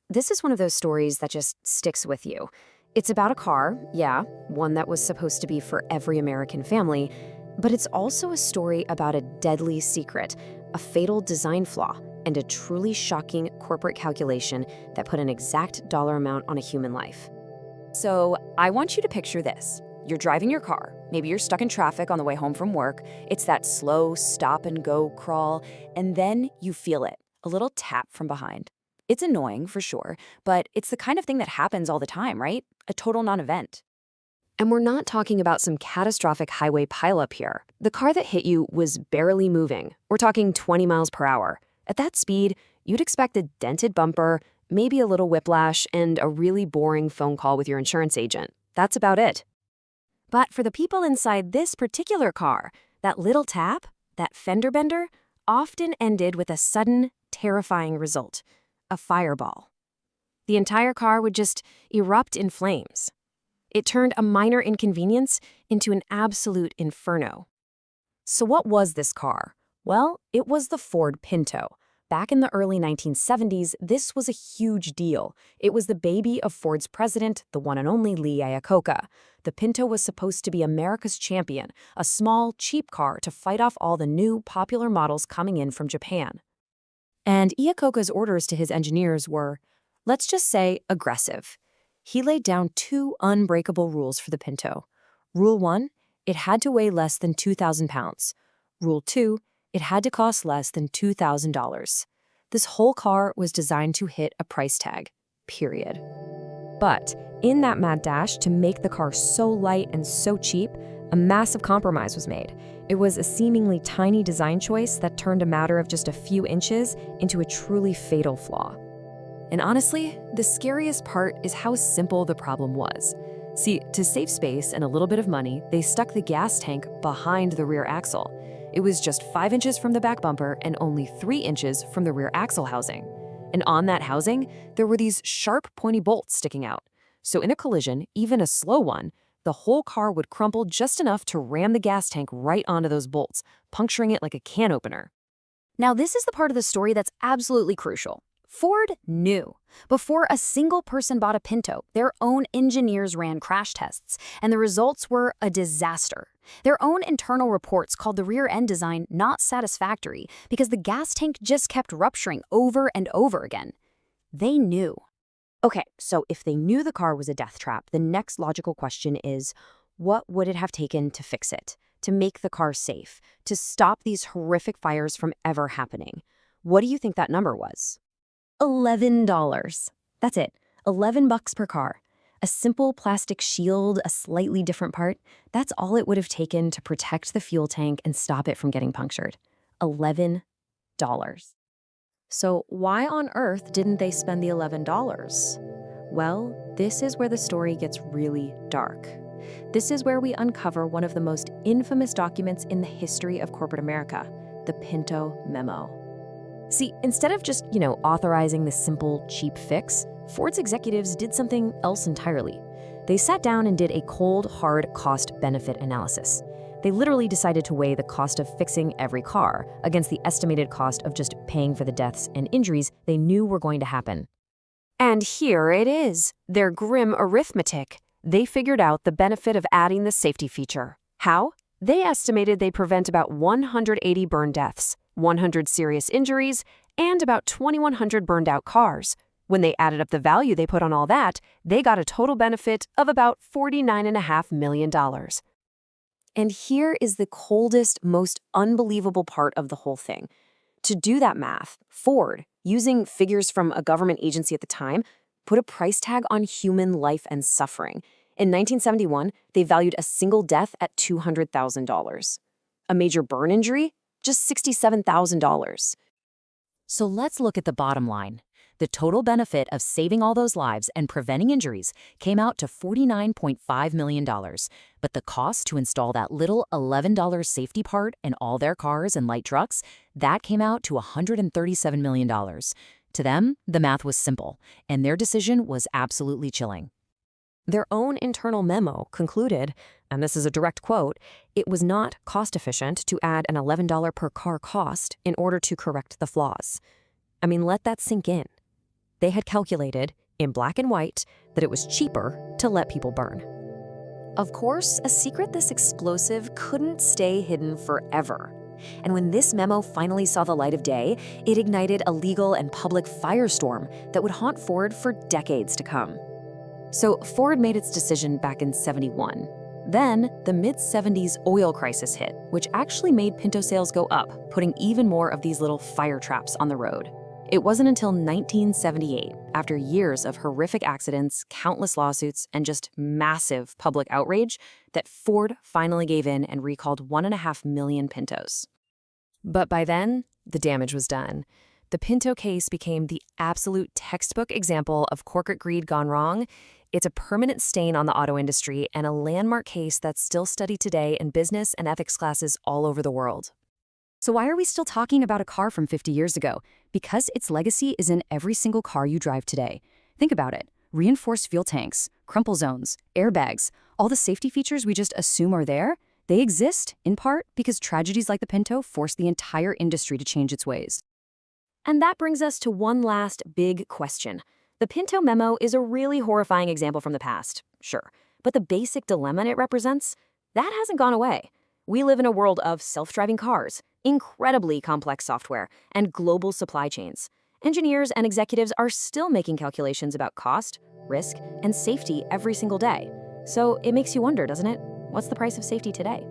This is one of those stories that just sticks with you. It's about a car, yeah, one that was supposed to be for every American family, but it's also a story about a deadly secret, a fatal design flaw, and a truly shocking corporate calculation that put an exact dollar amount on a human life. So I want you to picture this. You're driving your car. Maybe you're stuck in traffic on the way home from work. It's that slow stop and go crawl, and then you feel it, a little tap from behind. It's annoying for sure, but it's the kind of thing that happens all the time, right? A total non-event. And we're not talking about some catastrophic highway pileup here. The car that hit you was barely moving. We're talking 20 miles per hour. At that speed, you'd expect a dented bumper, maybe a little whiplash, and a really boring phone call with your insurance agent. That's about it. But for the people inside this particular car, that little tap, that fender bender, often ended with a sudden, terrifying result. A fireball. The entire car would just erupt in flames. It turned a minor inconvenience into an absolute inferno. So what was this car? Well, it was the Ford Pinto. Back in the early 1970s, this was a huge deal. It was the baby of Ford's president, the one and only Lee Iacocca. The Pinto was supposed to be America's champion, a small, cheap car to fight off all the new, popular models coming in from Japan. And Iacocca's orders to his engineers were, let's just say, aggressive. He laid down two unbreakable rules for the Pinto. Rule 1, it had to weigh less than 2,000 pounds. Rule 2, it had to cost less than $2,000. This whole car was designed to hit a price tag, period. But in that mad dash to make the car so light and so cheap, a massive compromise was made. It was a seemingly tiny design choice that turned a matter of just a few inches into a truly fatal flaw. And honestly, the scariest part is how simple the problem was. See, to save space and a little bit of money, they stuck the gas tank behind the rear axle. It was just 5 inches from the back bumper and only 3 inches from the rear axle housing. And on that housing, there were these sharp, pointy bolts sticking out. So in a collision, even a slow one, the whole car would crumple just enough to ram the gas tank right onto those bolts, puncturing it like a can opener. Now, this is the part of the story that's absolutely crucial. Ford knew. Before a single person bought a Pinto, their own engineers ran crash tests, and the results were a disaster. Their own internal reports called the rear end design not satisfactory because the gas tank just kept rupturing over and over again. They knew. Okay, so if they knew the car was a death trap, the next logical question is, what would it have taken to fix it, to make the car safe, to stop these horrific fires from ever happening? What do you think that number was? $11. That's it, $11 per car. A simple plastic shield, a slightly different part, that's all it would have taken to protect the fuel tank and stop it from getting punctured. $11. So why on earth didn't they spend the $11? Well, this is where the story gets really dark. This is where we uncover one of the most infamous documents in the history of corporate America, the Pinto Memo. See, instead of just, authorizing the simple, cheap fix, Ford's executives did something else entirely. They sat down and did a cold, hard cost-benefit analysis. They literally decided to weigh the cost of fixing every car against the estimated cost of just paying for the deaths and injuries they knew were going to happen. And here it is, their grim arithmetic. They figured out the benefit of adding the safety feature. How? They estimated they prevent about 180 burn deaths, 100 serious injuries, and about 2,100 burned out cars. When they added up the value they put on all that, they got a total benefit of about $49.5 million. And here is the coldest, most unbelievable part of the whole thing. To do that math, Ford, using figures from a government agency at the time, put a price tag on human life and suffering. In 1971, they valued a single death at $200,000. A major burn injury? Just $67,000. So let's look at the bottom line. The total benefit of saving all those lives and preventing injuries came out to $49.5 million. But the cost to install that little $11 safety part in all their cars and light trucks, that came out to $137 million. To them, the math was simple, and their decision was absolutely chilling. Their own internal memo concluded, and this is a direct quote, it was not cost-efficient to add an $11 per car cost in order to correct the flaws. I mean, let that sink in. They had calculated, in black and white, that it was cheaper to let people burn. Of course, a secret this explosive couldn't stay hidden forever. And when this memo finally saw the light of day, it ignited a legal and public firestorm that would haunt Ford for decades to come. So Ford made its decision back in '71. Then, the mid-'70s oil crisis hit, which actually made Pinto sales go up, putting even more of these little fire traps on the road. It wasn't until 1978, after years of horrific accidents, countless lawsuits, and just massive public outrage, that Ford finally gave in and recalled 1.5 million Pintos. But by then, the damage was done. The Pinto case became the absolute textbook example of corporate greed gone wrong. It's a permanent stain on the auto industry and a landmark case that's still studied today in business and ethics classes all over the world. So why are we still talking about a car from 50 years ago? Because its legacy is in every single car you drive today. Think about it. Reinforced fuel tanks, crumple zones, airbags, all the safety features we just assume are there, they exist, in part, because tragedies like the Pinto forced the entire industry to change its ways. And that brings us to one last big question. The Pinto Memo is a really horrifying example from the past, sure, but the basic dilemma it represents, that hasn't gone away. We live in a world of self-driving cars, incredibly complex software, and global supply chains. Engineers and executives are still making calculations about cost, risk, and safety every single day. So it makes you wonder, doesn't it? What's the price of safety today?